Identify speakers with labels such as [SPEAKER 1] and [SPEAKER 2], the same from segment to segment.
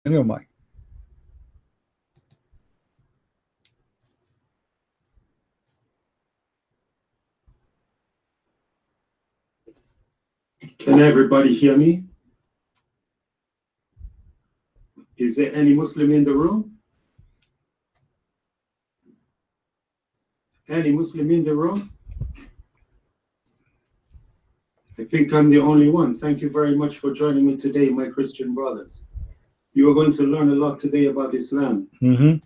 [SPEAKER 1] your mic.
[SPEAKER 2] Can everybody hear me? Is there any Muslim in the room? Any Muslim in the room? I think I'm the only one. Thank you very much for joining me today, my Christian brothers. You are going to learn a lot today about Islam.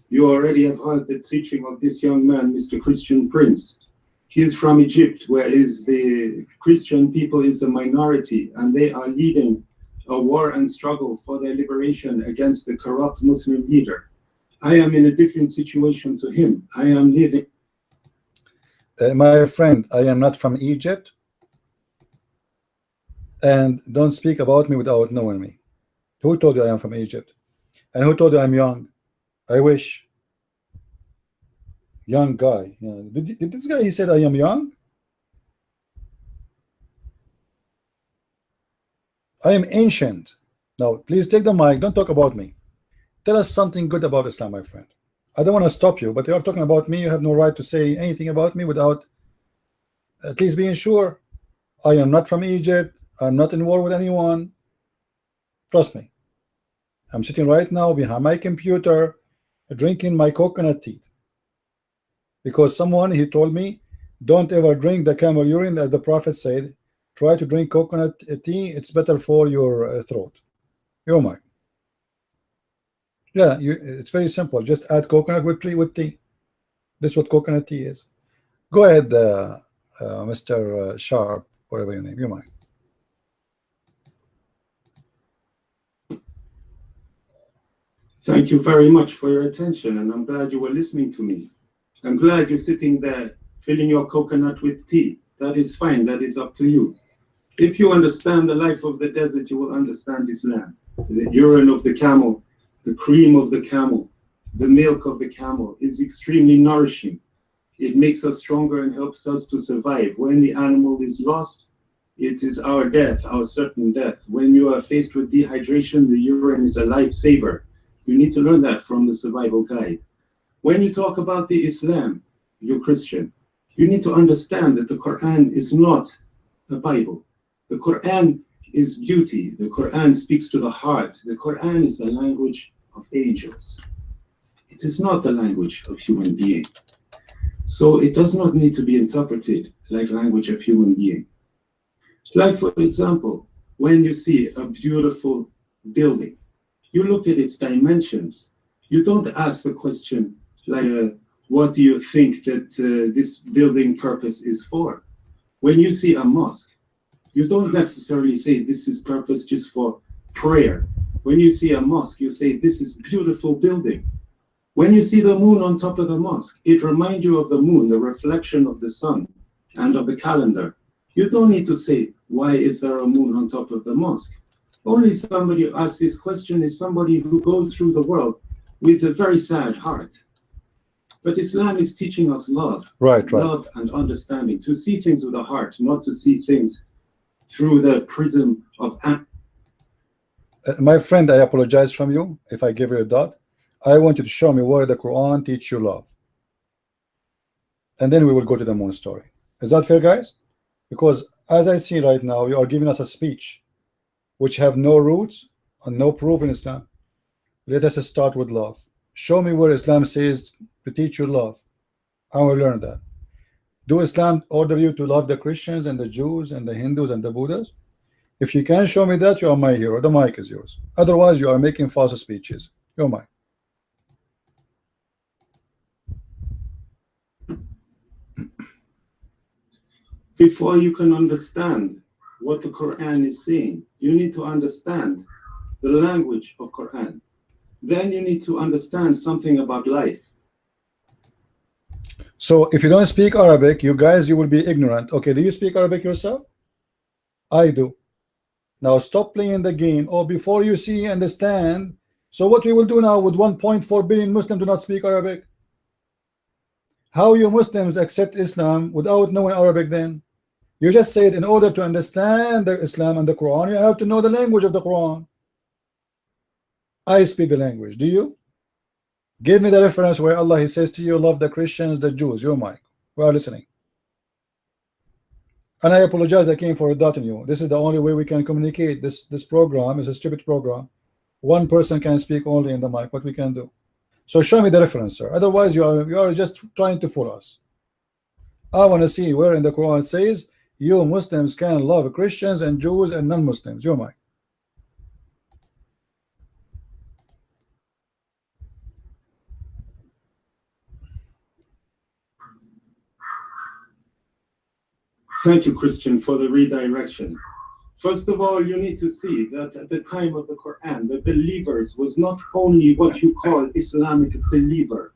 [SPEAKER 2] You already have heard the teaching of this young man, Mr. Christian Prince. He is from Egypt, where is the Christian people is a minority, and they are leading a war and struggle for their liberation against the corrupt Muslim leader. I am in a different situation to him. I am living.
[SPEAKER 1] My friend, I am not from Egypt, and don't speak about me without knowing me. Who told you I am from Egypt? And who told you I'm young? I wish. Young guy. Yeah. Did this guy, he said I am young? I am ancient. Now, please take the mic. Don't talk about me. Tell us something good about Islam, my friend. I don't want to stop you, but you are talking about me. You have no right to say anything about me without at least being sure. I am not from Egypt. I'm not in war with anyone. Trust me. I'm sitting right now behind my computer drinking my coconut tea. Because someone, he told me, don't ever drink the camel urine, as the Prophet said. Try to drink coconut tea. It's better for your throat. You're mine. Yeah, it's very simple. Just add coconut with tea. This is what coconut tea is. Go ahead, Mr. Sharp, whatever your name. You're mine.
[SPEAKER 2] Thank you very much for your attention, and I'm glad you were listening to me. I'm glad you're sitting there filling your coconut with tea. That is fine. That is up to you. If you understand the life of the desert, you will understand Islam. The urine of the camel, the cream of the camel, the milk of the camel is extremely nourishing. It makes us stronger and helps us to survive. When the animal is lost, it is our death, our certain death. When you are faced with dehydration, the urine is a lifesaver. You need to learn that from the survival guide. When you talk about the Islam, you're Christian, you need to understand that the Quran is not a Bible. The Quran is beauty. The Quran speaks to the heart. The Quran is the language of angels. It is not the language of human being. So it does not need to be interpreted like language of human being. Like, for example, when you see a beautiful building, you look at its dimensions. You don't ask the question, like, what do you think that this building purpose is for? When you see a mosque, you don't necessarily say this is purpose just for prayer. When you see a mosque, you say this is beautiful building. When you see the moon on top of the mosque, it reminds you of the moon, the reflection of the sun and of the calendar. You don't need to say, why is there a moon on top of the mosque? Only somebody who asks this question is somebody who goes through the world with a very sad heart. But Islam is teaching us love, love and understanding, to see things with a heart, not to see things through the prism of.
[SPEAKER 1] My friend, I apologize from you if I give you a dot. I want you to show me where the Quran teach you love, and then we will go to the moon story. Is that fair, guys? Because as I see right now, you are giving us a speech which have no roots and no proof in Islam. Let us start with love. Show me where Islam says to teach you love. I will learn that. Do Islam order you to love the Christians and the Jews and the Hindus and the Buddhas? If you can show me that, you are my hero. The mic is yours. Otherwise, you are making false speeches. You're mine.
[SPEAKER 2] Before you can understand what the Quran is saying, you need to understand the language of Quran. Then you need to understand something about life.
[SPEAKER 1] So if you don't speak Arabic, you guys, you will be ignorant. Okay, do you speak Arabic yourself? I do. Now stop playing the game. Oh, before you see, understand. So what we will do now with 1.4 billion Muslims do not speak Arabic? How you Muslims accept Islam without knowing Arabic then? You just said in order to understand the Islam and the Quran, you have to know the language of the Quran. I speak the language. Do you? Give me the reference where Allah He says to you, love the Christians, the Jews. Your mic. We are listening. And I apologize again for doubting you. This is the only way we can communicate. This program is a stupid program. One person can speak only in the mic. What we can do? So show me the reference, sir. Otherwise, you are just trying to fool us. I want to see where in the Quran it says you Muslims can love Christians and Jews and non-Muslims. Your mic.
[SPEAKER 2] Thank you, Christian, for the redirection. First of all, you need to see that at the time of the Quran, the believers was not only what you call Islamic believer.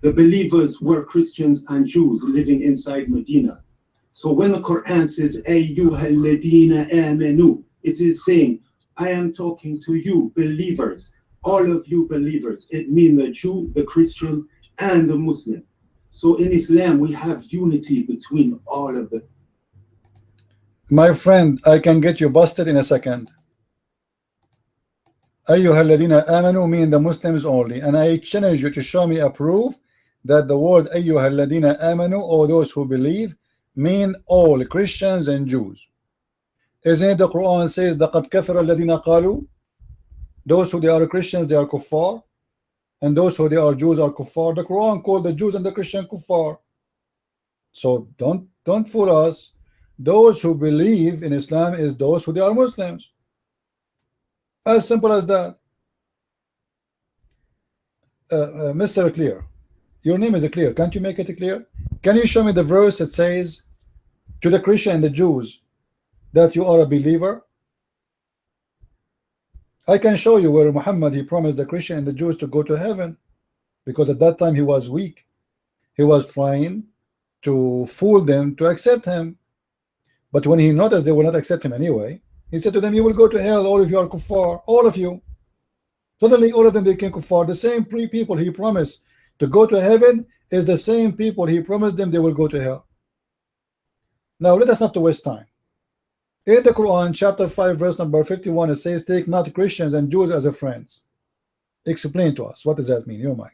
[SPEAKER 2] The believers were Christians and Jews living inside Medina. So when the Quran says, Ayyuhal ladina amanu, it is saying, I am talking to you, believers, all of you believers. It means the Jew, the Christian, and the Muslim. So in Islam, we have unity between all of them.
[SPEAKER 1] My friend, I can get you busted in a second. Ayyuhal ladina amanu mean the Muslims only, and I challenge you to show me a proof that the word Ayyuhal ladina amanu, or those who believe, mean all Christians and Jews. Isn't it the Quran says لَقَدْ كَفَرَ الَّذِينَ قَالُوا, those who they are Christians they are kuffar, and those who they are Jews are kuffar. The Quran called the Jews and the Christian kuffar. So don't fool us. Those who believe in Islam is those who they are Muslims. As simple as that. Mr. Clear, your name is Clear. Can't you make it clear? Can you show me the verse that says to the Christian and the Jews that you are a believer? I can show you where Muhammad he promised the Christian and the Jews to go to heaven, because at that time he was weak. He was trying to fool them to accept him. But when he noticed they will not accept him anyway, he said to them, you will go to hell, all of you are kuffar, all of you. Suddenly all of them became kuffar. The same three people he promised to go to heaven is the same people he promised them they will go to hell. Now let us not to waste time. In the Quran, chapter 5, verse number 51, it says, take not Christians and Jews as a friends. Explain to us, what does that mean? Your mind.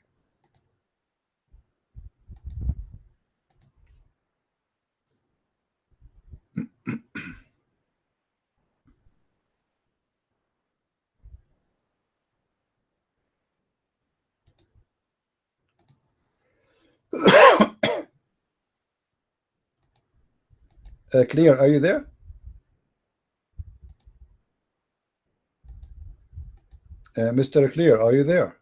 [SPEAKER 1] Clear, are you there? Mr. Clear, are you there?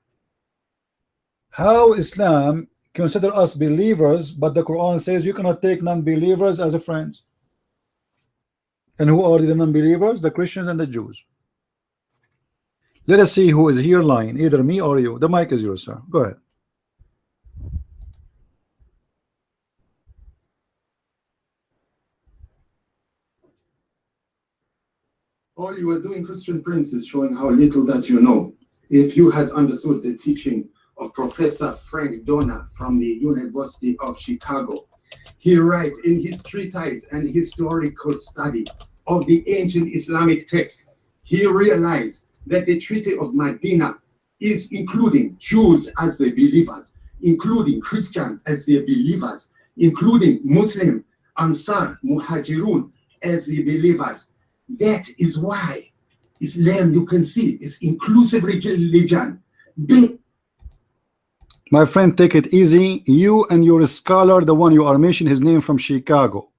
[SPEAKER 1] How Islam consider us believers, but the Quran says you cannot take non-believers as a friends? And who are the non-believers? The Christians and the Jews. Let us see who is here lying, either me or you. The mic is yours, sir. Go ahead.
[SPEAKER 2] All you are doing, Christian Prince, is showing how little that you know. If you had understood the teaching of Professor Frank Donner from the University of Chicago, he writes in his treatise and historical study of the ancient Islamic text, he realized that the Treaty of Medina is including Jews as the believers, including Christians as the believers, including Muslim, Ansar, Muhajirun as the believers. That is why Islam, you can see, is inclusive religion.
[SPEAKER 1] My friend, take it easy. You and your scholar, the one you are mentioning his name from Chicago.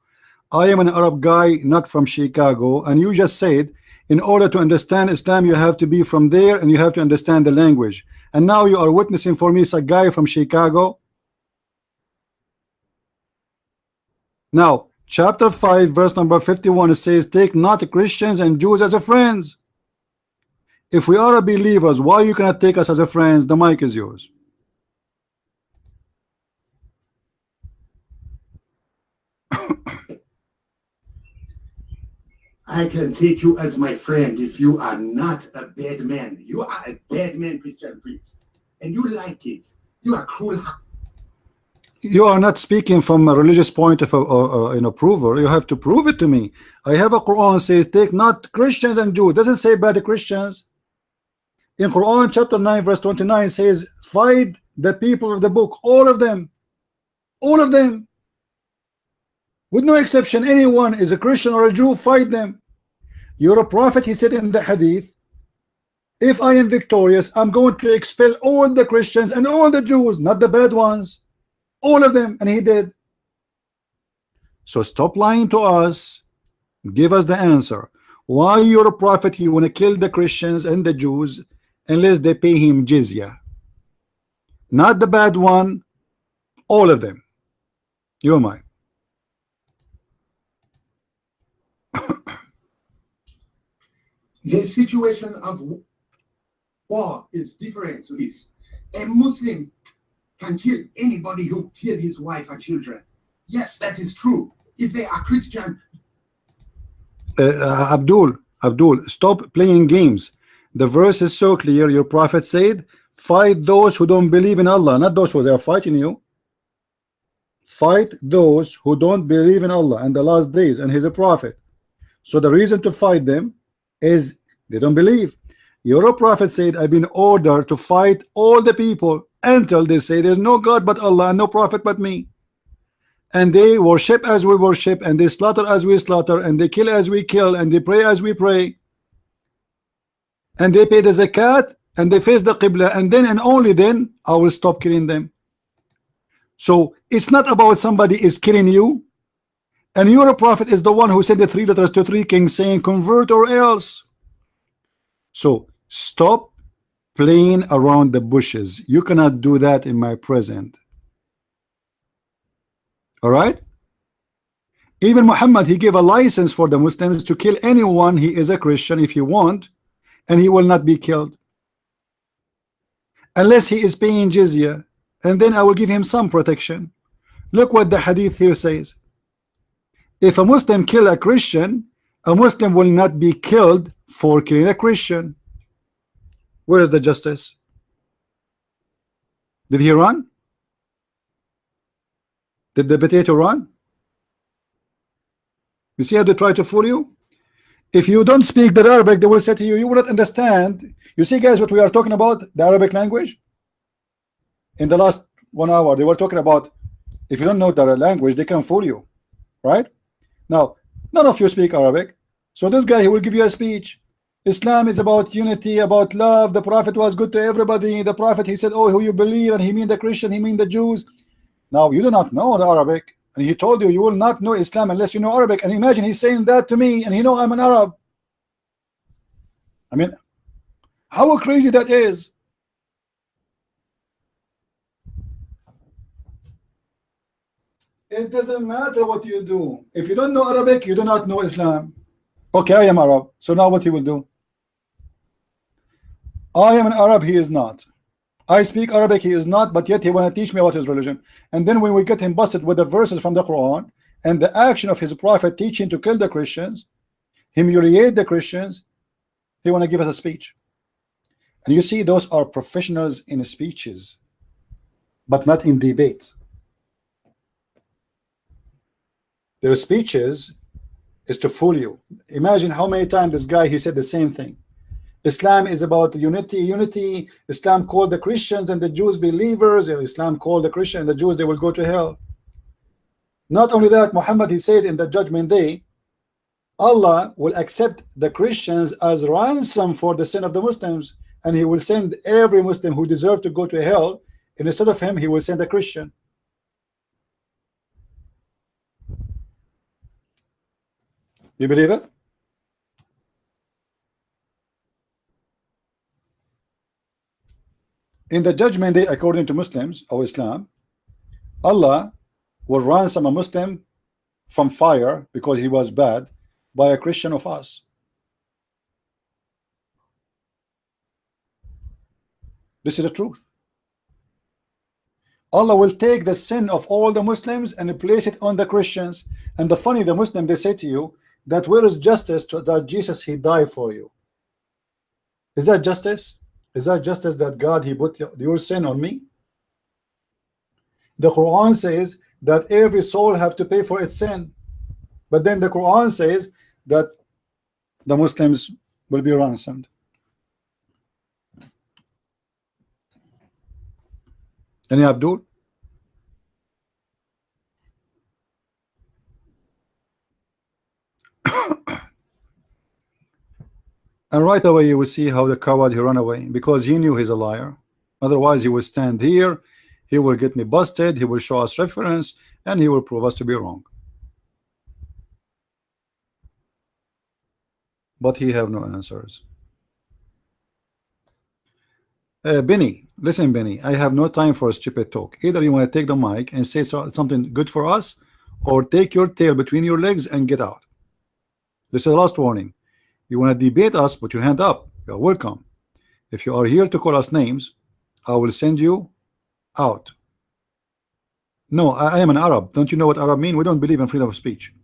[SPEAKER 1] I am an Arab guy, not from Chicago, and you just said in order to understand Islam you have to be from there and you have to understand the language, and now you are witnessing for me a guy from Chicago. Now chapter 5 verse number 51, it says take not Christians and Jews as a friends. If we are believers, why you cannot take us as a friends? The mic is yours.
[SPEAKER 2] I can take you as my friend if you are not a bad man. You are a bad man, Christian Prince, and you like it. You are cruel.
[SPEAKER 1] You are not speaking from a religious point of an approval. You have to prove it to me. I have a Quran says take not Christians and Jews. Doesn't say bad Christians. In Quran chapter 9 verse 29 says, fight the people of the book, all of them, with no exception. Anyone is a Christian or a Jew, fight them. You're a prophet, he said in the hadith, if I am victorious, I'm going to expel all the Christians and all the Jews, not the bad ones, all of them. And he did. So stop lying to us. Give us the answer. Why you're a prophet, you want to kill the Christians and the Jews unless they pay him jizya? Not the bad one, all of them. You're mine.
[SPEAKER 2] The situation of war is different to this. A Muslim can kill anybody who killed his wife and children. Yes, that is true. If they are Christian.
[SPEAKER 1] Abdul, stop playing games. The verse is so clear. Your prophet said, fight those who don't believe in Allah, not those who are fighting you. Fight those who don't believe in Allah and the last days, and he's a prophet. So the reason to fight them is they don't believe. Your prophet said, I've been ordered to fight all the people until they say there's no God but Allah and no prophet but me. And they worship as we worship, and they slaughter as we slaughter, and they kill as we kill, and they pray as we pray, and they pay the zakat, and they face the qibla, and then and only then I will stop killing them. So it's not about somebody is killing you, and your prophet is the one who sent the 3 letters to 3 kings saying convert or else. So stop playing around the bushes. You cannot do that in my present. All right? Even Muhammad, he gave a license for the Muslims to kill anyone. He is a Christian if he want, and he will not be killed unless he is paying jizya, and then I will give him some protection. Look what the hadith here says. If a Muslim kill a Christian, a Muslim will not be killed for killing a Christian. Where is the justice? Did he run? Did the potato run? You see how they try to fool you? If you don't speak the Arabic, they will say to you, you will not understand. You see, guys, what we are talking about, the Arabic language. In the last 1 hour, they were talking about, if you don't know the language, they can fool you, right? Now, none of you speak Arabic. So this guy, he will give you a speech. Islam is about unity, about love. The Prophet was good to everybody. The Prophet, he said, oh, who you believe, and he mean the Christian, he mean the Jews. Now, you do not know the Arabic, and he told you, you will not know Islam unless you know Arabic. And imagine he's saying that to me, and he know I'm an Arab. I mean, how crazy that is. It doesn't matter what you do. If you don't know Arabic, you do not know Islam. Okay, I am Arab. So now what he will do? I am an Arab, he is not. I speak Arabic, he is not, but yet he want to teach me about his religion. And then when we get him busted with the verses from the Quran and the action of his prophet teaching to kill the Christians, humiliate the Christians, he want to give us a speech. And you see, those are professionals in speeches, but not in debates. Their speeches is to fool you. Imagine how many times this guy, he said the same thing. Islam is about unity. Islam called the Christians and the Jews believers. Islam called the Christians and the Jews, they will go to hell. Not only that, Muhammad, he said in the judgment day, Allah will accept the Christians as ransom for the sin of the Muslims, and he will send every Muslim who deserves to go to hell, and instead of him, he will send a Christian. You believe it? In the judgment day, according to Muslims or Islam, Allah will ransom a Muslim from fire because he was bad by a Christian of us. This is the truth. Allah will take the sin of all the Muslims and place it on the Christians. And the funny, the Muslim, they say to you that where is justice to that Jesus, he died for you? Is that justice? Is that justice that God, he put your sin on me? The Quran says that every soul have to pay for its sin, but then the Quran says that the Muslims will be ransomed. Any Abdul? And right away you will see how the coward he ran away because he knew he's a liar. Otherwise he will stand here, he will get me busted, he will show us reference, and he will prove us to be wrong. But he have no answers. Benny, listen, Benny, I have no time for a stupid talk. Either you want to take the mic and say something good for us, or take your tail between your legs and get out. This is the last warning. You want to debate us, put your hand up. You're welcome. If you are here to call us names, I will send you out. No, I am an Arab. Don't you know what Arab mean? We don't believe in freedom of speech.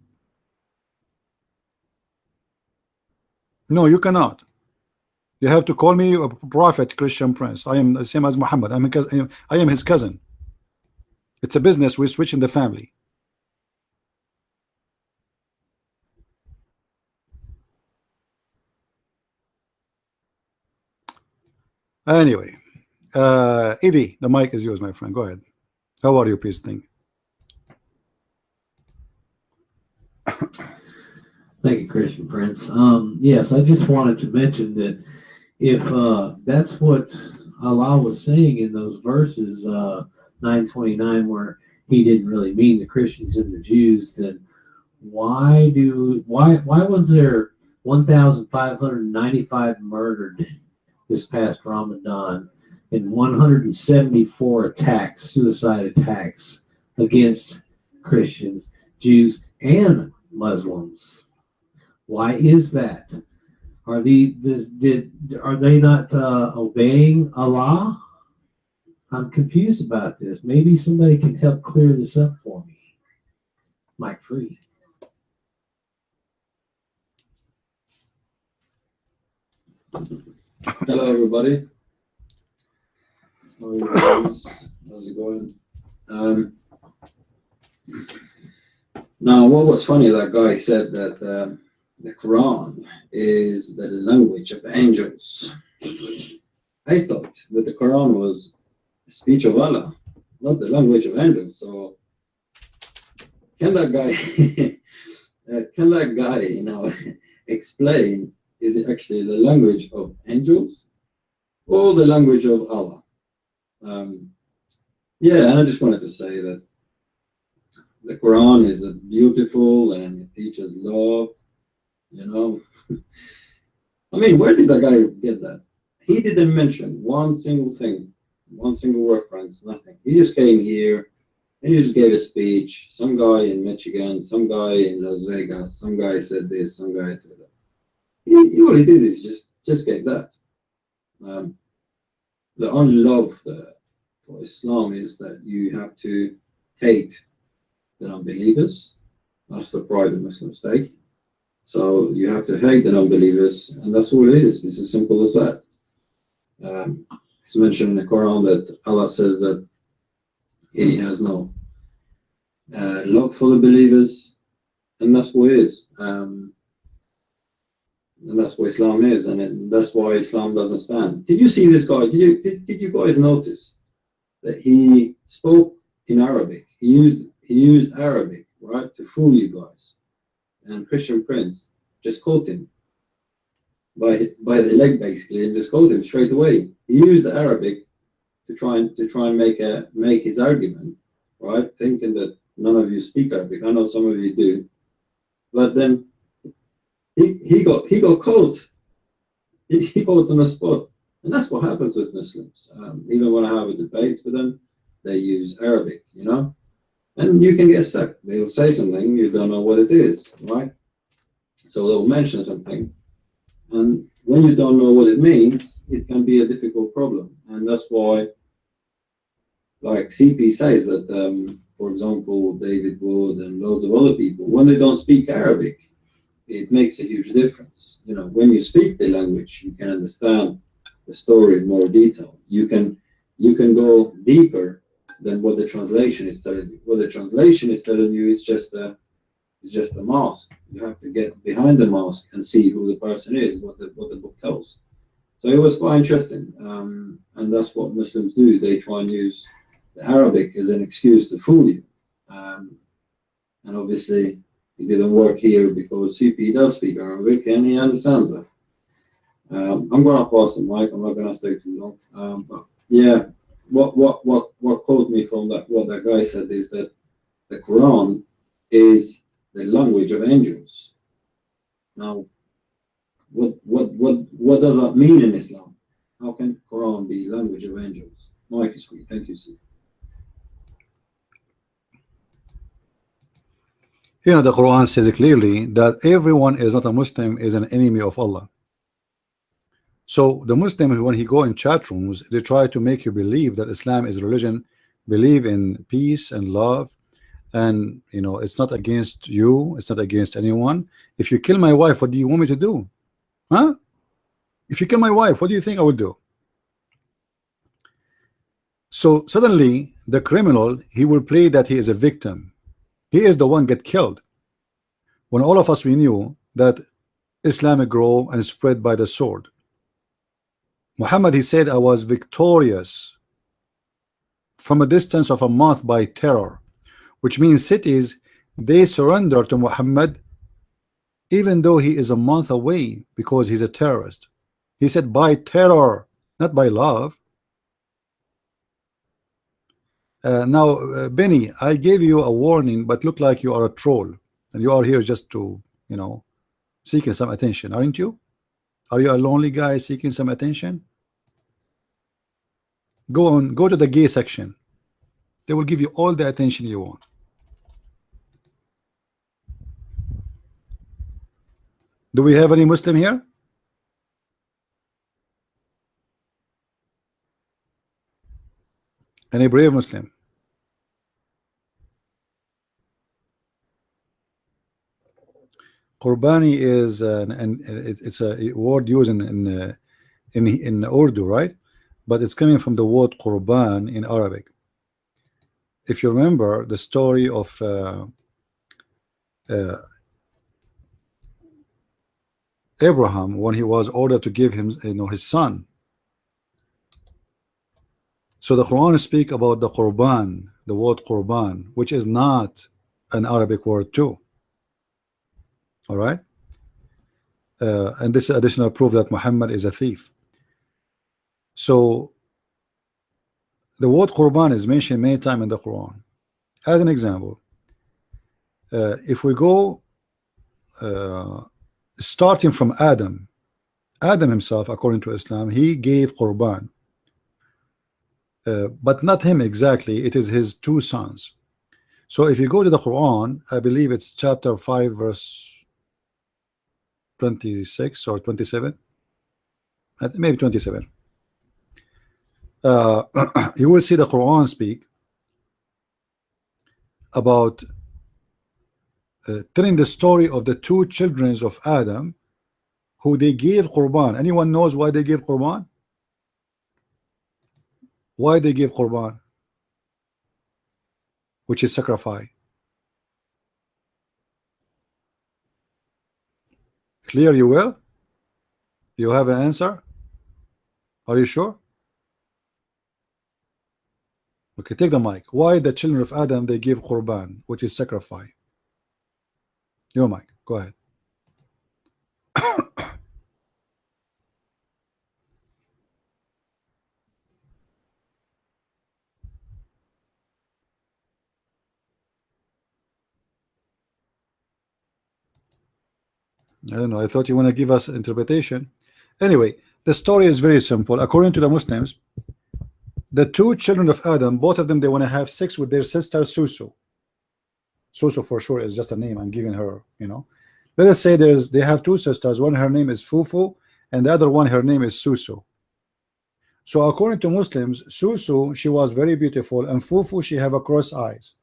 [SPEAKER 1] No, you cannot. You have to call me a prophet, Christian prince. I am the same as Muhammad. I am his cousin. It's a business. We switch in the family. Anyway, Edie, the mic is yours, my friend. Go ahead. How are you, peace thing?
[SPEAKER 3] Thank you, Christian Prince. Yes, I just wanted to mention that if that's what Allah was saying in those verses, 929, where He didn't really mean the Christians and the Jews, then why was there 1,595 murdered this past Ramadan and 174 attacks, suicide attacks against Christians, Jews, and Muslims? Why is that? Are they not obeying Allah? I'm confused about this. Maybe somebody can help clear this up for me. Mike free.
[SPEAKER 4] Hello, everybody. How are you guys? How's it going? Now, what was funny, that guy said that the Quran is the language of angels. I thought that the Quran was the speech of Allah, not the language of angels. So, can that guy, explain? Is it actually the language of angels or the language of Allah? Yeah, and I just wanted to say that the Quran is beautiful and it teaches love, I mean, where did that guy get that? He didn't mention one single thing, one single reference, nothing. He just came here and he just gave a speech. Some guy in Michigan, some guy in Las Vegas, some guy said this, some guy said that. All he did is just gave that. The only love for Islam is that you have to hate the non-believers. That's the pride of Muslims take. So you have to hate the non-believers, and that's all it is. It's as simple as that. It's mentioned in the Quran that Allah says that He has no love for the believers, and that's what it is. And that's what Islam is, and that's why Islam doesn't stand. Did you see this guy? Did you guys notice that he spoke in Arabic? He used Arabic, right, to fool you guys. And Christian Prince just caught him by the leg basically, and just caught him straight away. He used the Arabic to try and make his argument, right, thinking that none of you speak Arabic. I know some of you do, but then he got caught. He caught on the spot, and that's what happens with Muslims. Even when I have a debate with them, they use Arabic, and you can get stuck. They'll say something, you don't know what it is, right? So they'll mention something, and when you don't know what it means, it can be a difficult problem. And that's why, like CP says that, for example, David Wood and loads of other people, when they don't speak Arabic, it makes a huge difference. When you speak the language, you can understand the story in more detail. You can go deeper than what the translation is telling you. What the translation is telling you is just a mask. You have to get behind the mask and see who the person is, what the book tells. So it was quite interesting, and that's what Muslims do. They try and use the Arabic is an excuse to fool you. And obviously, it didn't work here because CP does speak Arabic and he understands that. I'm gonna pause the mic. I'm not gonna stay too long. But yeah, what caught me from that, what that guy said, is that the Quran is the language of angels. Now, what does that mean in Islam? How can Quran be language of angels? Mike is free. Thank you, sir.
[SPEAKER 1] You know, the Quran says clearly that everyone is not a Muslim is an enemy of Allah. So the Muslim, when he go in chat rooms, they try to make you believe that Islam is religion, believe in peace and love, and you know, it's not against you, it's not against anyone. If you kill my wife, what do you want me to do? Huh? If you kill my wife, what do you think I will do? So suddenly the criminal, he will play that he is a victim. He is the one get killed. When all of us, we knew that Islam grow and spread by the sword. Muhammad, he said, I was victorious from a distance of a month by terror, which means cities, they surrender to Muhammad even though he is a month away because he's a terrorist. He said by terror, not by love. Now, Benny, I gave you a warning, but look like you are a troll and you are here just to, you know, seeking some attention, aren't you? Are you a lonely guy seeking some attention? Go to the gay section. They will give you all the attention you want. Do we have any Muslim here? Any brave Muslim? Qurbani is it's a word used in Urdu, right? But it's coming from the word Qurban in Arabic. If you remember the story of Abraham, when he was ordered to give him, you know, his son. So the Quran speak about the Qurban, the word Qurban, which is not an Arabic word too. All right, and this is additional proof that Muhammad is a thief. So the word Qurban is mentioned many times in the Quran. As an example, if we go starting from Adam himself, according to Islam, he gave Qurban, but not him exactly, it is his two sons. So if you go to the Quran, I believe it's chapter 5 verse 26 or 27, maybe 27. You will see the Quran speak about telling the story of the two children of Adam who they gave Qurban. Anyone knows why they gave Qurban? Why they gave Qurban, which is sacrifice? Clear, you will? You have an answer? Are you sure? Okay, take the mic. Why the children of Adam they give Qurban, which is sacrifice? Your mic, go ahead. I don't know. I thought you want to give us interpretation. Anyway, the story is very simple. According to the Muslims, the two children of Adam, both of them, they want to have sex with their sister Susu. Susu for sure is just a name I'm giving her, you know. Let us say they have two sisters. One, her name is Fufu, and the other one, her name is Susu. So according to Muslims, Susu, she was very beautiful, and Fufu, she have a cross eyes.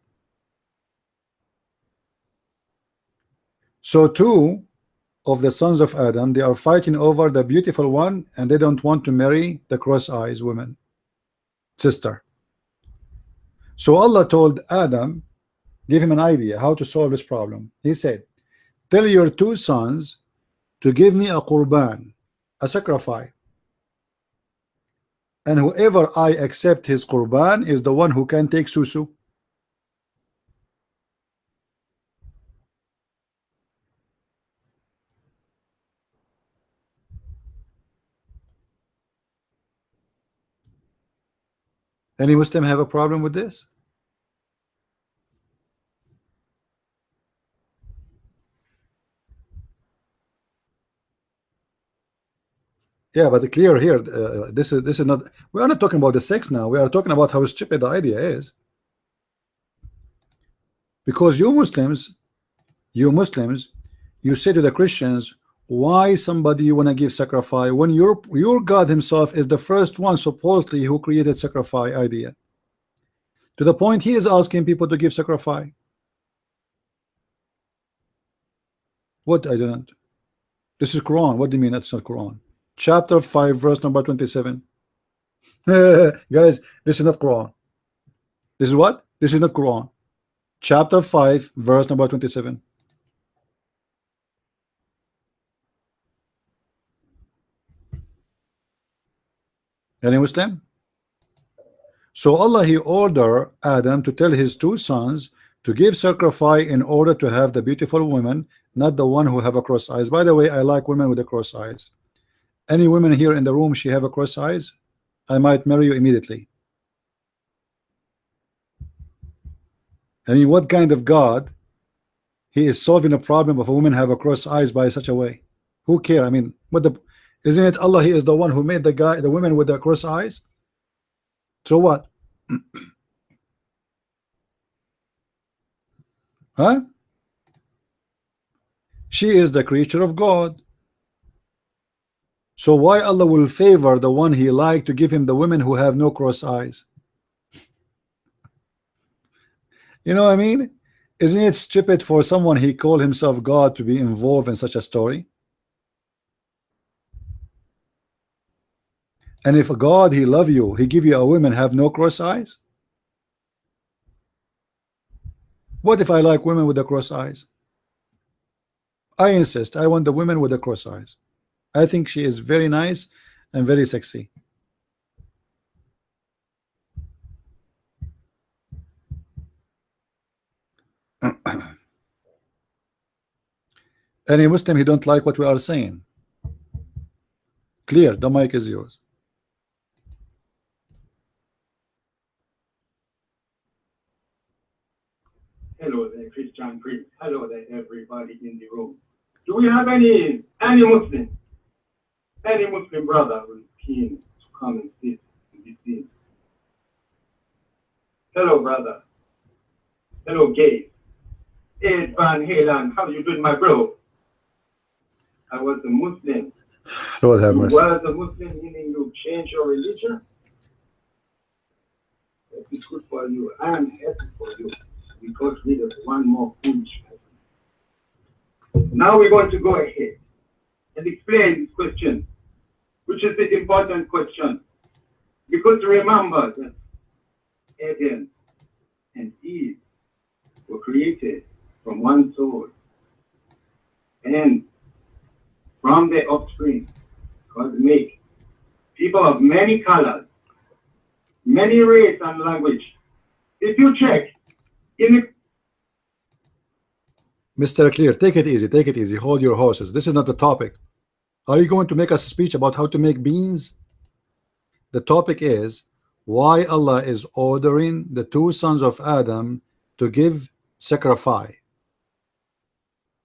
[SPEAKER 1] So two of the sons of Adam, they are fighting over the beautiful one, and they don't want to marry the cross eyes woman sister. So Allah told Adam, give him an idea how to solve this problem. He said, tell your two sons to give me a qurban, a sacrifice. and whoever I accept his qurban is the one who can take susu. Any Muslim have a problem with this? Yeah, but clear here. This is not. We are not talking about the sex now. We are talking about how stupid the idea is. Because you Muslims, you say to the Christians, why somebody you want to give sacrifice when your God Himself is the first one supposedly who created sacrifice idea. To the point He is asking people to give sacrifice. What I don't. This is Quran. What do you mean that's not Quran? Chapter 5, verse number 27. Guys, this is not Quran. This is what? This is not Quran. Chapter 5, verse number 27. Any Muslim? So Allah He ordered Adam to tell his two sons to give sacrifice in order to have the beautiful woman, not the one who have a cross eyes. By the way, I like women with the cross eyes. Any women here in the room, she have a cross eyes, I might marry you immediately. I mean, what kind of God He is solving a problem of a woman have a cross eyes by such a way? Who care? I mean, what the isn't it Allah He is the one who made the women with the cross eyes? So what? Huh? She is the creature of God. So why Allah will favor the one He like to give him the women who have no cross eyes? You know what I mean? Isn't it stupid for someone He called himself God to be involved in such a story? And if God He love you, He give you a woman have no cross eyes? What if I like women with the cross eyes? I insist I want the women with the cross eyes. I think she is very nice and very sexy. Any Muslim, he don't like what we are saying. Clear, the mic is yours.
[SPEAKER 5] Hello there, Christian Prince. Hello there, everybody in the room. Do we have any Muslim brother who is keen to come and sit in this scene? Hello, brother. Hello, Gabe. Ed Van Halen, how you doing, my bro? I was a Muslim.
[SPEAKER 1] Lord have
[SPEAKER 5] You
[SPEAKER 1] mercy.
[SPEAKER 5] was a Muslim, meaning you changed your religion? That is good for you. I am happy for you. We got rid of one more foolish person. Now we're going to go ahead and explain this question, which is the important question. Because remember that Adam and Eve were created from one soul, and from their offspring, God make people of many colors, many race and language. If you check in the
[SPEAKER 1] Mr. Clear, take it easy, take it easy. Hold your horses. This is not the topic. Are you going to make us a speech about how to make beans? The topic is why Allah is ordering the two sons of Adam to give sacrifice.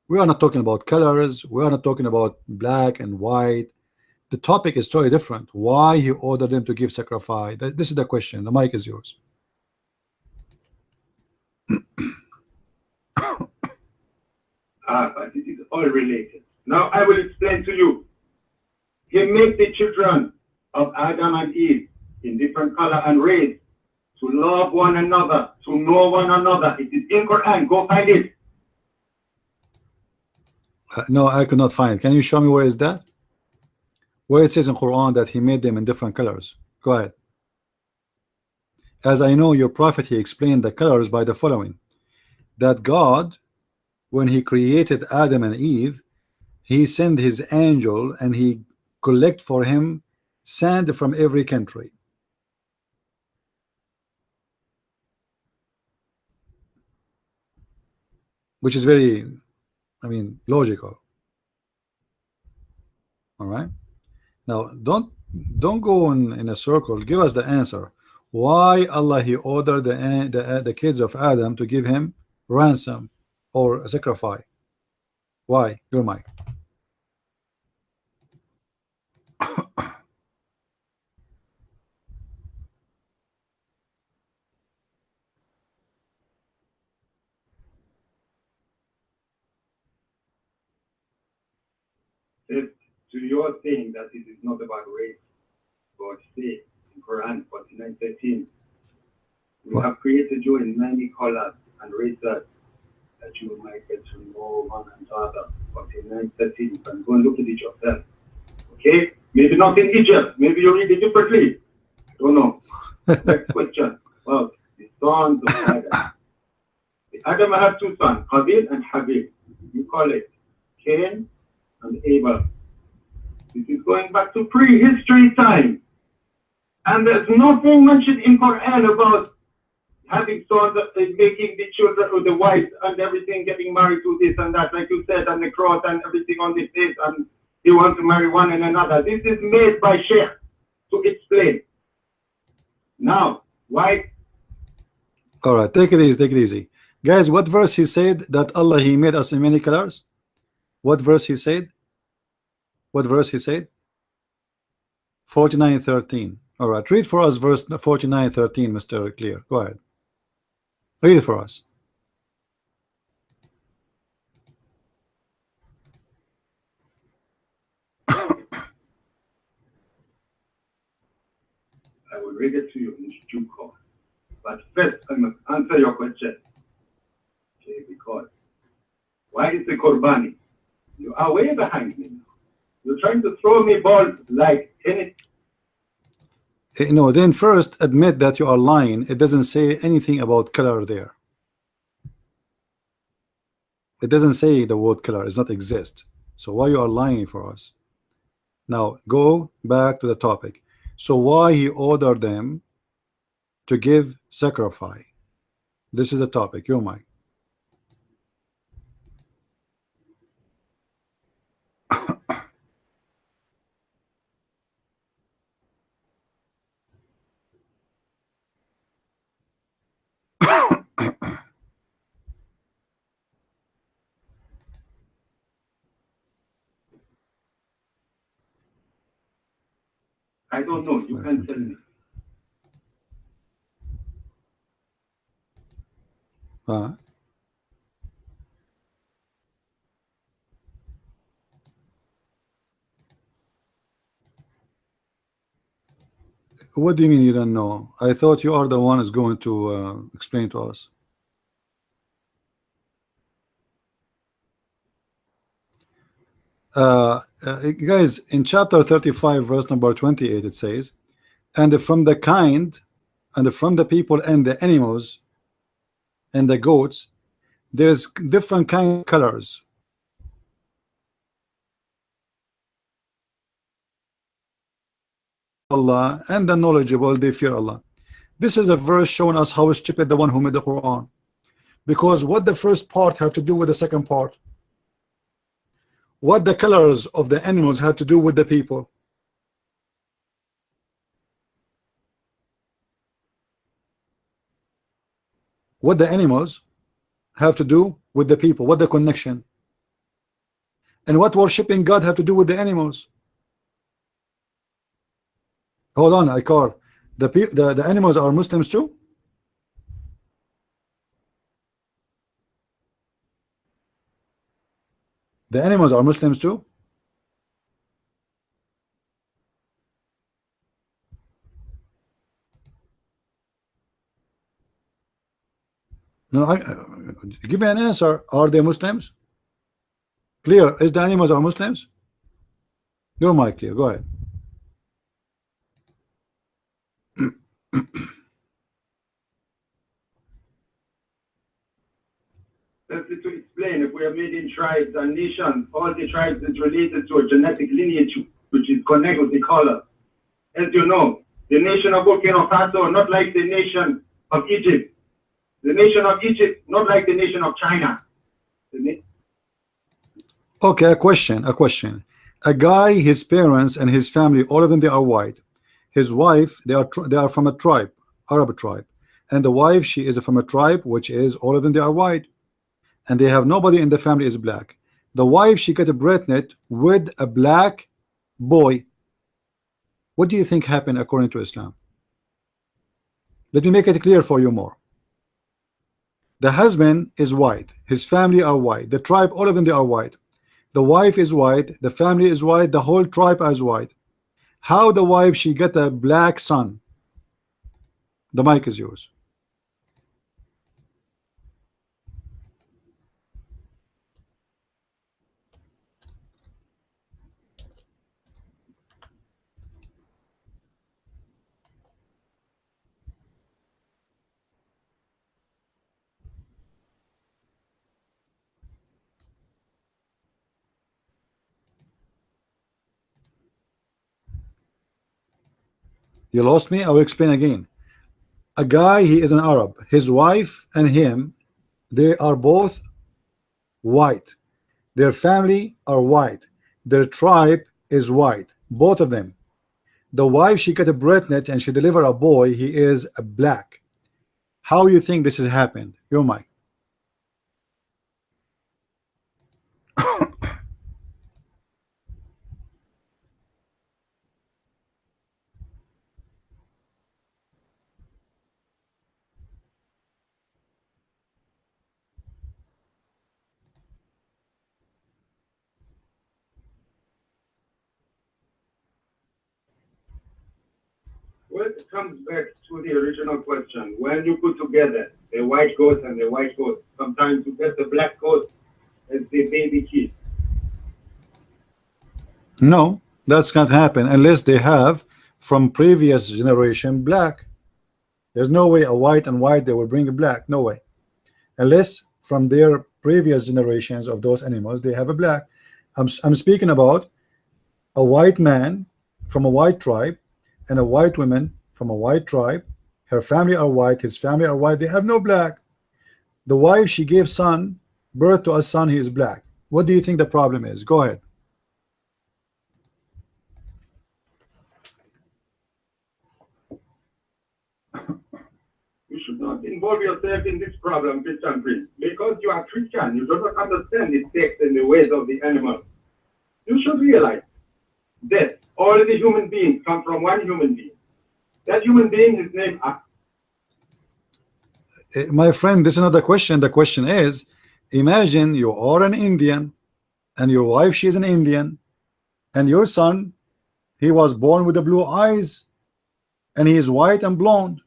[SPEAKER 1] We are not talking about colors. We are not talking about black and white. The topic is totally different. Why He ordered them to give sacrifice? This is the question. The mic is yours.
[SPEAKER 5] but it is all related. Now I will explain to you. He made the children of Adam and Eve in different color and race to love one another, to know one another. It is in Quran. Go find it.
[SPEAKER 1] No, I could not find it. Can you show me where is that? Where it says in Quran that He made them in different colors. Go ahead. As I know, your prophet, he explained the colors by the following: that God, when He created Adam and Eve, He sent His angel and He collect for him sand from every country. which is very, I mean, logical. All right. Now, don't go in a circle. Give us the answer. Why Allah He ordered the kids of Adam to give him ransom or sacrifice? Why? Your mic.
[SPEAKER 5] If to your saying that it is not about race, God say in Quran 49:13, we
[SPEAKER 1] What?
[SPEAKER 5] have created you in many colors and races that you might get to know one another. 49:13, you can go and look at it yourself. Okay? Maybe not in Egypt, maybe you read it differently. I don't know. Next question. Well, the sons of Adam. The Adam had two sons, Qabil and Habil. You call it Cain and Abel. This is going back to prehistory time. And there's nothing mentioned in Quran about having sons, making the children or the wives and everything, getting married to this and that, like you said, and the cross and everything on the face, and they want to marry one and another. This is made by Sheikh to explain. Now, why?
[SPEAKER 1] All right, take it easy, take it easy. Guys, what verse he said that Allah He made us in many colors? What verse he said? What verse he said? 49:13. All right, read for us verse 49:13, Mr. Clear. Go ahead. Read it for us.
[SPEAKER 5] I will read it to you in due course. But first, I must answer your question. Okay, because why is the Qurbani? You are way behind me now. You're trying to throw me balls like tennis.
[SPEAKER 1] No, then first admit that you are lying. It doesn't say anything about color there. It doesn't say the word color. It does not exist. So why you are lying for us? Now go back to the topic. So why He ordered them to give sacrifice? This is the topic. Your mic.
[SPEAKER 5] I don't know. You can tell me.
[SPEAKER 1] What do you mean you don't know? I thought you are the one who's going to explain to us. Guys, in chapter 35 verse number 28 it says, and from the kind and from the people and the animals and the goats there's different kind of colors. Allah and the knowledgeable, they fear Allah. This is a verse showing us how stupid the one who made the Quran, because what the first part have to do with the second part? What the colors of the animals have to do with the people? What the animals have to do with the people? What the connection? And what worshiping God have to do with the animals? Hold on, Ikar. The animals are Muslims too? The animals are Muslims too? No, give me an answer. Are they Muslims? Clear. Is the animals are Muslims? Your mic clear. Go ahead.
[SPEAKER 5] Simply to explain, if we are made in tribes and nations, all the tribes is related to a genetic lineage which is connected with the color. As you know, the nation of Burkina Faso not like the nation of Egypt. The nation of Egypt not like the nation of China.
[SPEAKER 1] Okay, a question. A guy, his parents and his family, all of them, they are white. His wife, they are from a tribe, Arab tribe, and the wife, she is from a tribe which is, all of them, they are white, and they have nobody in the family is black. The wife, she got a pregnant with a black boy. What do you think happened according to Islam? Let me make it clear for you more. The husband is white, his family are white, the tribe, all of them, they are white. The wife is white, the family is white, the whole tribe is white. How the wife, she get a black son? The mic is yours. You lost me. I will explain again. A guy, he is an Arab, his wife and him, they are both white, their family are white, their tribe is white, both of them. The wife, she got a pregnant and she delivered a boy, he is a black. How you think this has happened? Your mic.
[SPEAKER 5] Well, it comes back to the original question. When you put together the white goat and the white goat, sometimes you get the black goat as the baby kid.
[SPEAKER 1] No, that's not happen unless they have from previous generation black. There's no way a white and white they will bring a black. No way. Unless from their previous generations of those animals they have a black. I'm speaking about a white man from a white tribe and a white woman from a white tribe. Her family are white, his family are white, they have no black. The wife, she gave birth to a son, he is black. What do you think the problem is? Go ahead.
[SPEAKER 5] You should not involve yourself in this problem, Christian Prince, because you are Christian. You do not understand the text and the ways of the animal. You should realize that all the human beings come from one human being. That human being is named Adam.
[SPEAKER 1] My friend, this is not the question. The question is, imagine you are an Indian and your wife, she is an Indian, and your son, he was born with the blue eyes and he is white and blonde,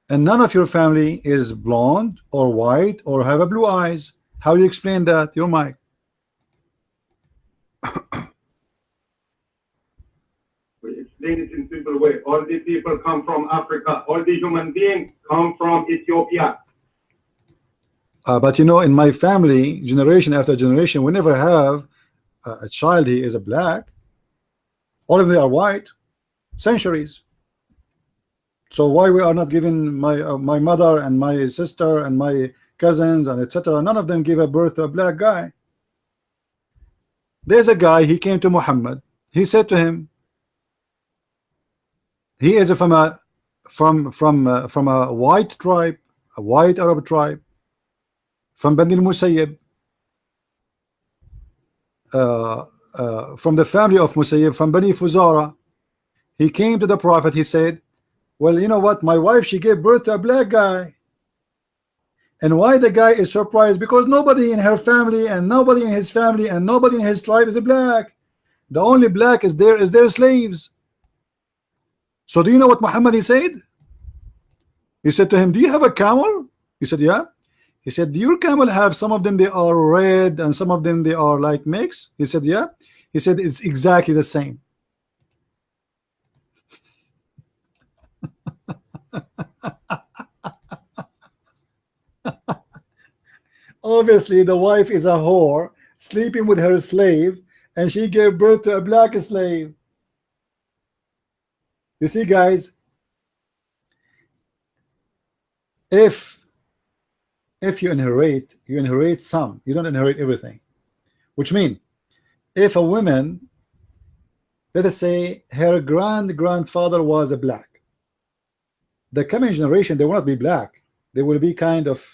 [SPEAKER 1] and none of your family is blonde or white or have a blue eyes. How you explain that? Your mic.
[SPEAKER 5] We explain it in simple way. All the people come from Africa. All the human beings come from Ethiopia.
[SPEAKER 1] But you know, in my family, generation after generation, we never have a child he is a black. All of them are white. Centuries. So why we are not giving my mother and my sister and my cousins and etc. None of them give a birth to a black guy. There's a guy, he came to Muhammad. He said to him, he is from a white tribe, a white Arab tribe, from Bani al-Musayyib, from the family of Musayyib, from Bani Fuzara. He came to the Prophet. He said, well, you know what, my wife, she gave birth to a black guy. And why the guy is surprised? Because nobody in her family and nobody in his family and nobody in his tribe is a black. The only black is their slaves. So do you know what Muhammad he said? He said to him, do you have a camel? He said, yeah. He said, do your camel have some of them they are red and some of them they are like mixed? He said, yeah. He said, it's exactly the same. Obviously the wife is a whore sleeping with her slave, and she gave birth to a black slave. You see, guys, if if you inherit some. You don't inherit everything. Which means, if a woman, let us say her grandfather was a black, the coming generation, they will not be black. They will be kind of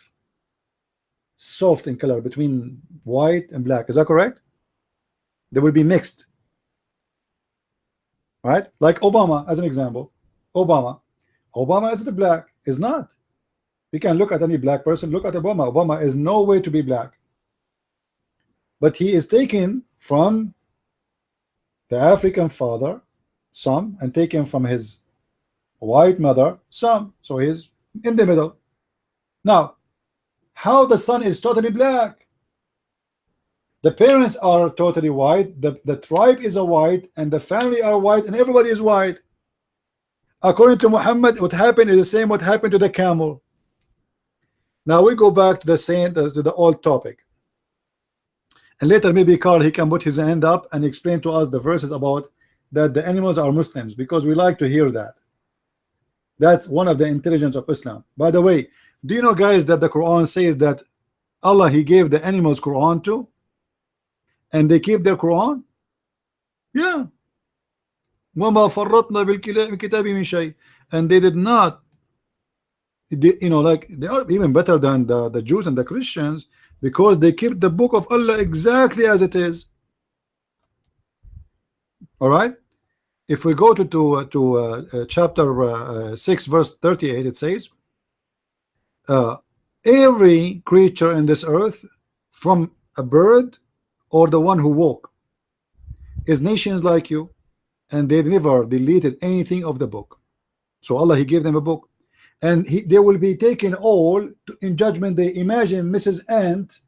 [SPEAKER 1] soft in color between white and black. Is that correct? They will be mixed, right? Like Obama as an example. Obama is the black, is not. You can look at any black person, look at Obama. Obama is no way to be black, but he is taken from the African father, some, and taken from his white mother, some. So he's in the middle. Now, how the son is totally black? The parents are totally white, the tribe is a white, and the family are white, and everybody is white. According to Muhammad, what happened is the same what happened to the camel. Now we go back to the same, to the old topic, and later maybe Carl, he can put his hand up and explain to us the verses about that the animals are Muslims, because we like to hear that. That's one of the intelligence of Islam. By the way, do you know, guys, that the Quran says that Allah, he gave the animals Quran too, and they keep their Quran? Yeah. وَمَا فَرَّطْنَا بِالْكِتَابِ مِنْ شَيْءٍ. And they did not, you know, like they are even better than the Jews and the Christians, because they keep the book of Allah exactly as it is. All right. If we go to chapter 6 verse 38, it says, every creature in this earth, from a bird or the one who walk, is nations like you, and they never deleted anything of the book. So Allah, he gave them a book, and they will be taken all in judgment day. Imagine Mrs. Ant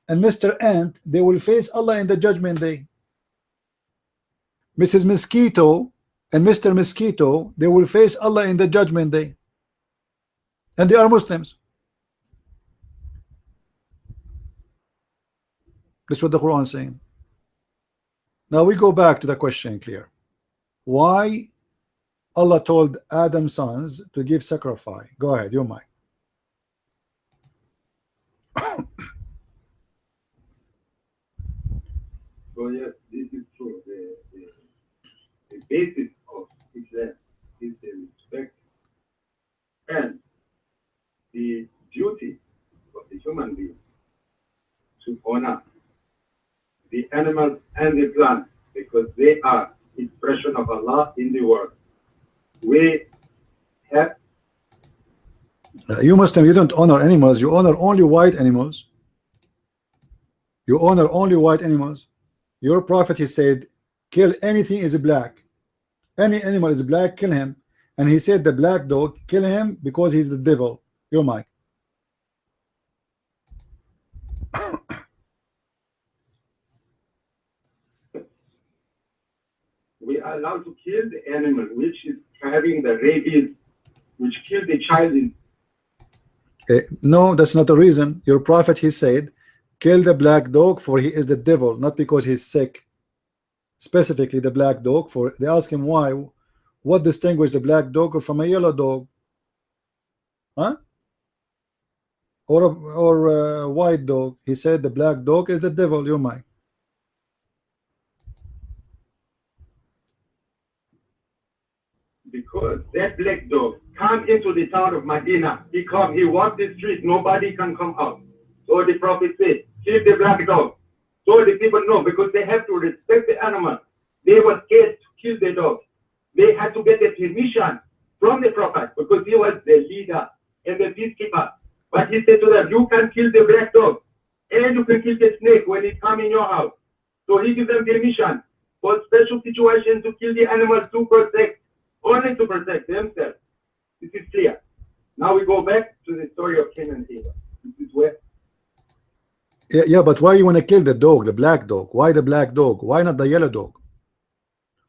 [SPEAKER 1] and Mr. Ant, they will face Allah in the judgment day. Mrs. Mosquito and Mr. Mosquito, they will face Allah in the judgment day, and they are Muslims. That's what the Quran is saying. Now we go back to the question, clear. Why Allah told Adam's sons to give sacrifice? Go ahead, your mic.
[SPEAKER 5] So yes, this is true. The basis of Islam is the respect and the duty of the human being to honor the animals and the plants, because they are expression of Allah in the world. We have
[SPEAKER 1] you Muslim, you don't honor animals, you honor only white animals. You honor only white animals. Your prophet, he said, kill anything is black. Any animal is black, kill him. And he said the black dog, kill him because he's the devil. Your mic.
[SPEAKER 5] we are allowed to kill the animal which is having the rabies, which killed the child.
[SPEAKER 1] No, that's not the reason. Your prophet, he said, kill the black dog, for he is the devil, not because he's sick. Specifically the black dog, for they ask him why, what distinguishes the black dog from a yellow dog, huh? Or a white dog. He said the black dog is the devil. Your mind.
[SPEAKER 5] Because that black dog come into the town of Medina. He walked the street, nobody can come out. So the prophet said, kill the black dog. So the people know, because they have to respect the animal. They were scared to kill the dog. They had to get the permission from the prophet, because he was the leader and the peacekeeper. But he said to them, you can kill the black dog, and you can kill the snake when it comes in your house. So he gives them permission for special situations to kill the animals to protect, only to protect themselves. This is clear. Now we go back to the story of Cain and Abel. This is where.
[SPEAKER 1] Yeah, but why you want to kill the dog, the black dog? Why the black dog? Why not the yellow dog?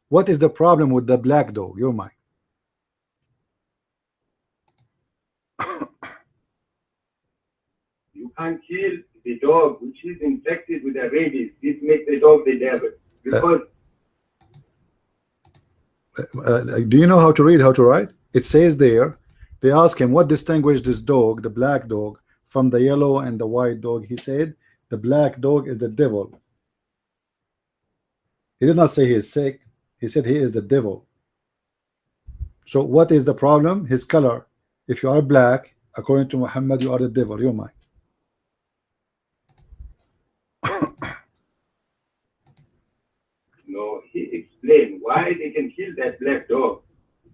[SPEAKER 1] What is the problem with the black dog? Your mind.
[SPEAKER 5] You can't kill the dog which is infected with the rabies. This makes the dog the devil. Because
[SPEAKER 1] do you know how to read, how to write? It says there, they ask him what distinguishes this dog, the black dog, from the yellow and the white dog. He said the black dog is the devil. He did not say he is sick. He said he is the devil. So what is the problem? His color. If you are black, according to Muhammad, you are the devil. You're mine.
[SPEAKER 5] No, he explained why they can kill that black dog.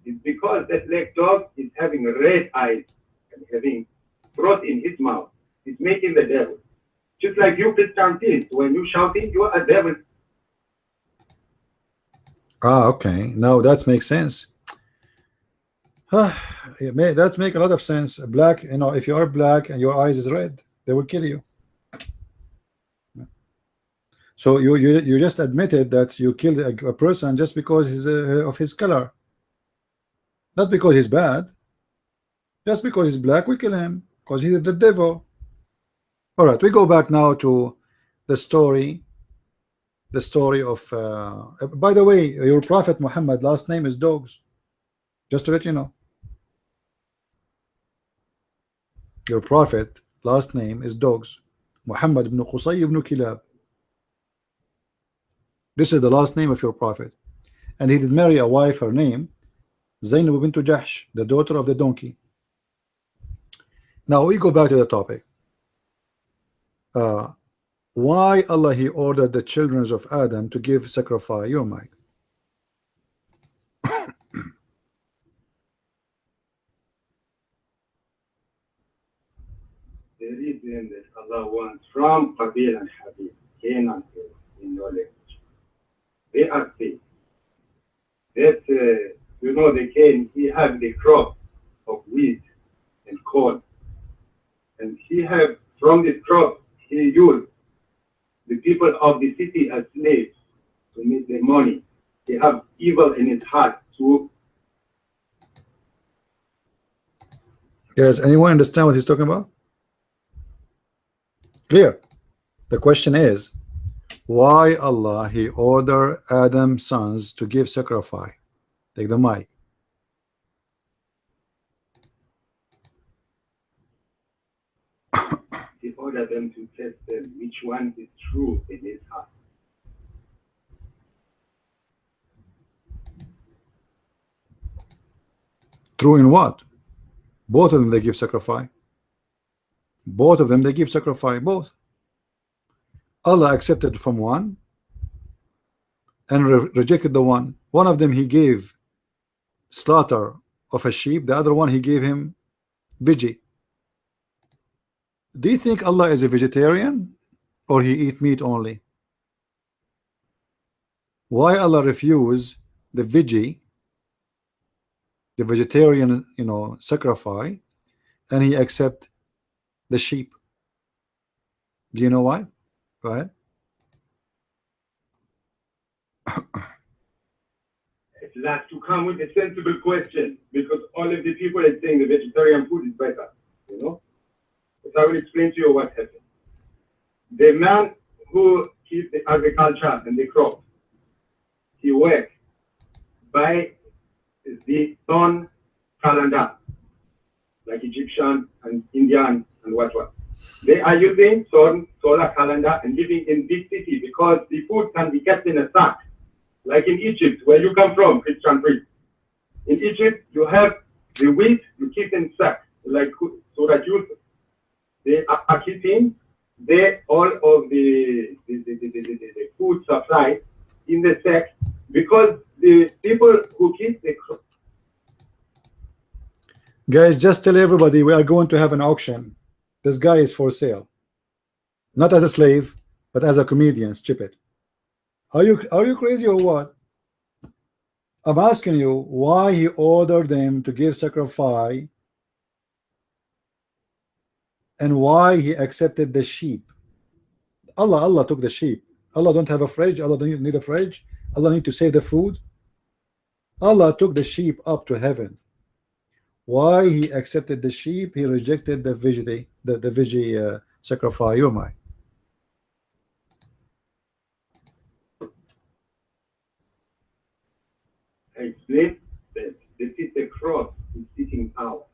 [SPEAKER 5] It's because that black dog is having red eyes and having froth in his mouth. It's making the devil. Just like you, Christian, when you shouting, you are a devil.
[SPEAKER 1] Ah, okay. Now that makes sense. That make a lot of sense. Black, you know, if you are black and your eyes is red, they will kill you. So you just admitted that you killed a person just because of his color, not because he's bad. Just because he's black, we kill him because he's the devil. All right, we go back now to the story. The story of. By the way, your prophet Muhammad last name is Dogs. Just to let you know. Your prophet last name is Dogs. Muhammad ibn Qusay ibn Kilab. This is the last name of your prophet. And he did marry a wife, her name Zainab bint Jahsh, the daughter of the donkey. Now we go back to the topic. Why Allah he ordered the children of Adam to give sacrifice? Your mic.
[SPEAKER 5] The reason that Allah wants from Qabil and Habib, Cain and Abel, in your language, they are saying that, you know, the Cain, he had the crop of wheat and corn. And he have, from this crop, he used the people of the city as slaves to make the money. He have evil in his heart to.
[SPEAKER 1] Does anyone understand what he's talking about? Clear. The question is, why Allah he ordered Adam's sons to give sacrifice? Take the mic.
[SPEAKER 5] He ordered them to test them which one is true in his heart.
[SPEAKER 1] True in what? Both of them they give sacrifice. Both of them they give sacrifice. Both. Allah accepted from one and rejected the one. One of them he gave slaughter of a sheep. The other one he gave him veggie. Do you think Allah is a vegetarian or he eat meat only? Why Allah refuse the veggie, the vegetarian, you know, sacrifice, and he accept the sheep? Do you know why? Go ahead.
[SPEAKER 5] It last to come with a sensible question, because all of the people are saying the vegetarian food is better, you know. But I will explain to you what happened. The man who keeps the agriculture and the crop, he works by the sun calendar, like Egyptian and Indian and what. They are using solar calendar and living in big city because the food can be kept in a sack, like in Egypt, where you come from, Christian priest. In Egypt, you have the wheat you keep in sack, like so that they are keeping all of the food supply in the sack, because the people who keep the crop.
[SPEAKER 1] Guys, just tell everybody we are going to have an auction. This guy is for sale, not as a slave, but as a comedian. Stupid. Are you crazy or what? I'm asking you why he ordered them to give sacrifice and why he accepted the sheep. Allah took the sheep. Allah don't have a fridge. Allah don't need a fridge. Allah need to save the food. Allah took the sheep up to heaven. Why he accepted the sheep? He rejected the veggie sacrifice. You am I?
[SPEAKER 5] I explained that the cross is sticking out.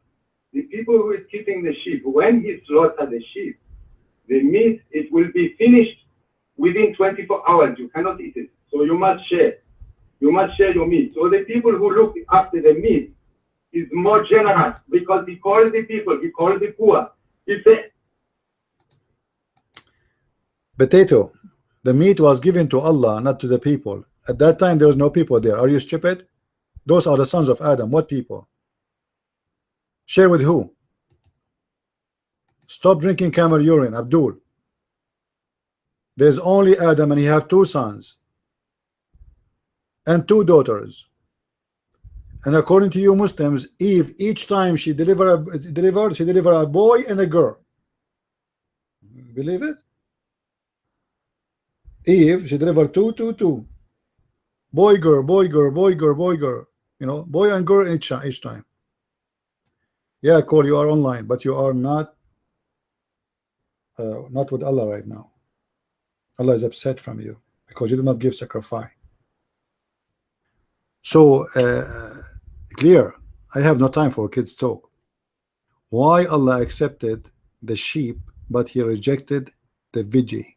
[SPEAKER 5] This people who is keeping the sheep, when he slaughter the sheep, the meat, it will be finished within 24 hours. You cannot eat it. So you must share. You must share your meat. So the people who look after the meat is more generous because he calls the people, he calls the poor. He said,
[SPEAKER 1] Potato, the meat was given to Allah, not to the people. At that time, there was no people there. Are you stupid? Those are the sons of Adam. What people? Share with who? Stop drinking camel urine, Abdul. There's only Adam, and he have 2 sons and 2 daughters. And according to you Muslims, Eve, each time she delivered a boy and a girl. Believe it? Eve, she delivered 2. Boy, girl, boy, girl, boy, girl, boy, girl. You know, boy and girl each time. Yeah, Cole, you are online, but you are not with Allah right now. Allah is upset from you because you did not give sacrifice. So clear. I have no time for kids talk. Why Allah accepted the sheep but he rejected the veggie?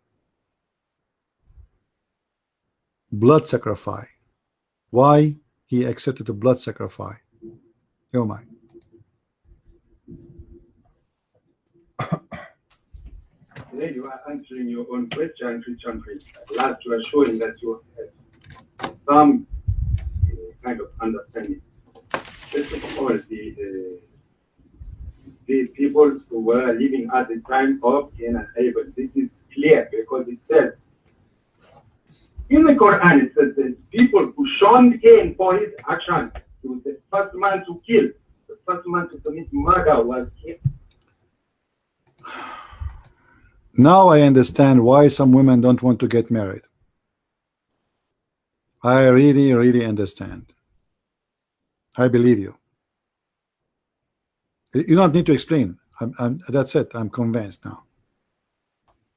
[SPEAKER 1] Blood sacrifice. Why he accepted the blood sacrifice? Oh my.
[SPEAKER 5] today you are answering your own question, Christian priest. At last you are showing that you have some kind of understanding. First of all, the people who were living at the time of Cain and Abel, this is clear because it says in the Quran, it says the people who shunned Cain for his action, he was the first man to kill, the first man to commit murder was Cain.
[SPEAKER 1] Now I understand why some women don't want to get married. I really understand. I believe you. You don't need to explain. That's it. I'm convinced now.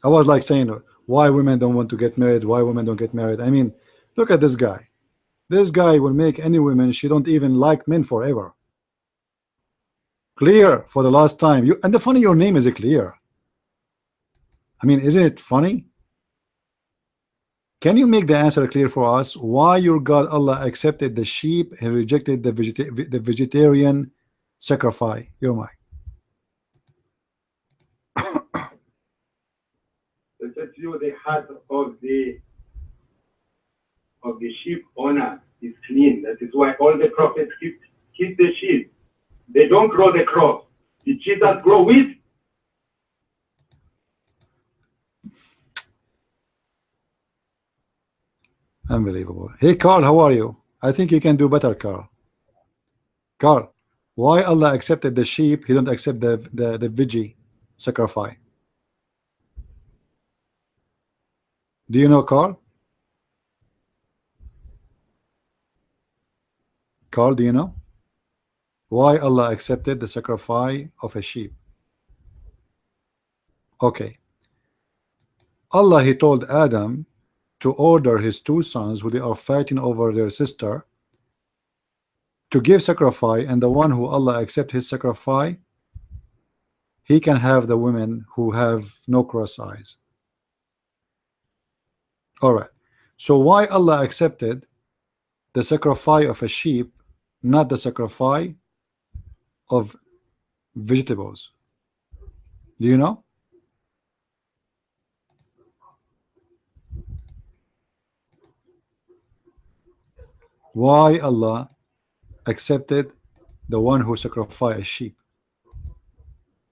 [SPEAKER 1] I was like saying why women don't want to get married, why women don't get married. I mean, look at this guy. This guy will make any woman, she don't even like men forever. Clear for the last time. You and the funny, your name is clear. I mean, isn't it funny? Can you make the answer clear for us? Why your God Allah accepted the sheep and rejected the vegetarian sacrifice? Your mind.
[SPEAKER 5] The heart of the sheep owner is clean. That is why all the prophets keep the sheep. They don't grow the crop. The Jesus grow wheat.
[SPEAKER 1] Unbelievable. Hey Carl, how are you? I think you can do better, Carl. Carl, why Allah accepted the sheep, he don't accept the veggie sacrifice? Do you know, Carl? Carl, do you know why Allah accepted the sacrifice of a sheep? Okay. Allah, he told Adam to order his 2 sons who they are fighting over their sister to give sacrifice, and the one who Allah accept his sacrifice, he can have the women who have no cross eyes. All right. So why Allah accepted the sacrifice of a sheep, not the sacrifice of vegetables? Do you know? Why Allah accepted the one who sacrificed a sheep,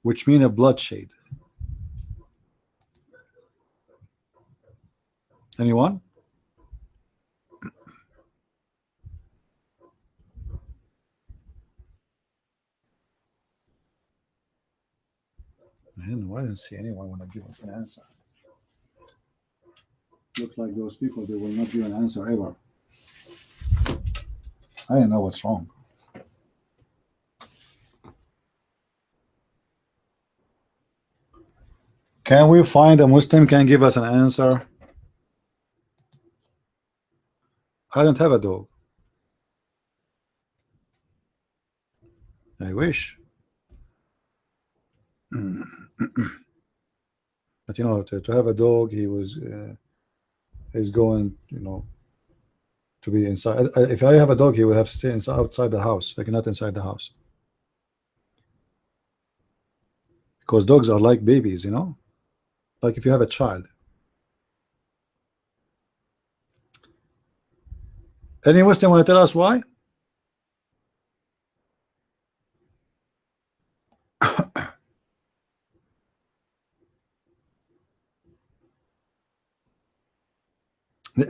[SPEAKER 1] which mean a bloodshed? Anyone? Man, I didn't see anyone want to give us an answer. Look like those people, they will not give an answer ever. I don't know what's wrong. Can we find a Muslim can give us an answer? I don't have a dog. I wish. But you know, to have a dog, he was is going, you know, to be inside. If I have a dog, he will have to stay inside, outside the house, like not inside the house, because dogs are like babies, you know, like if you have a child. Any Muslim want to tell us why?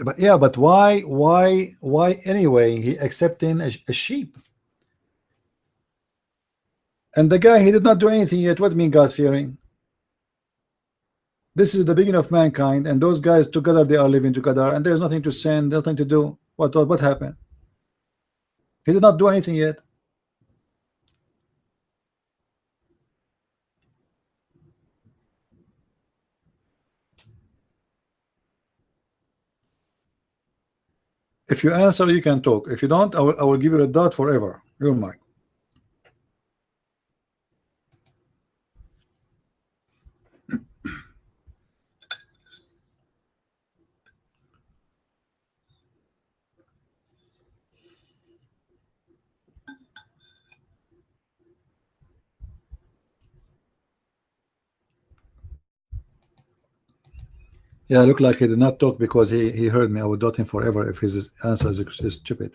[SPEAKER 1] But yeah, but why anyway? He accepting a sheep, and the guy, he did not do anything yet. What mean God fearing? This is the beginning of mankind, and those guys together, they are living together, and there's nothing to sin, nothing to do. What happened? He did not do anything yet. If you answer, you can talk. If you don't, I will give you a dot forever. You're mine. Yeah, look like he did not talk because he heard me. I would dot him forever if his answer is stupid.